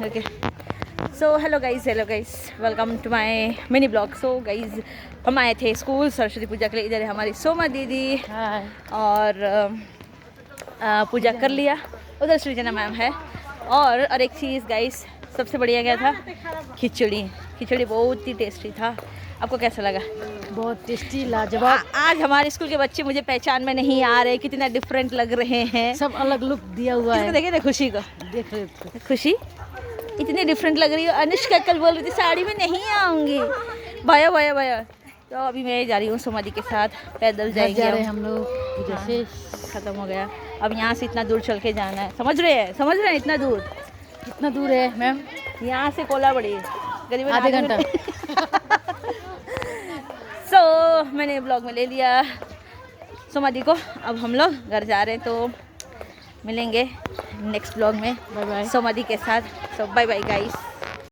Okay so hello guys welcome to my mini blog. So guys हम आए थे school Saraswati पूजा के लिए। इधर है हमारी सोमा दीदी और पूजा कर लिया। उधर सृजना मैम है। और एक चीज़ गाइस, सबसे बढ़िया क्या था? खिचड़ी बहुत ही टेस्टी था। आपको कैसा लगा? बहुत टेस्टी, लाजवाब। आज हमारे स्कूल के बच्चे मुझे पहचान में नहीं आ रहे, कितना डिफरेंट लग रहे हैं। सब अलग लुक दिया हुआ है। देखिए खुशी को, देख रहे थे। खुशी इतनी डिफरेंट लग रही है। अनुष्का कल बोल रही थी साड़ी में नहीं आऊँगी। भया तो अभी मैं जा रही हूँ सोमा दी के साथ, पैदल जाएंगे। जा रहे हैं हम लोग। जैसे ख़त्म हो गया। अब यहाँ से इतना दूर चल के जाना है। समझ रहे हैं इतना दूर? कितना दूर है मैम? यहाँ से कोलाबड़ी करीबन आधे घंटा। सो मैंने ब्लॉग में ले लिया सोमा दी को। अब हम लोग घर जा रहे हैं, तो मिलेंगे नेक्स्ट ब्लॉग में बाय बाय सोमा दी के साथ। सो बाय बाय गाइस।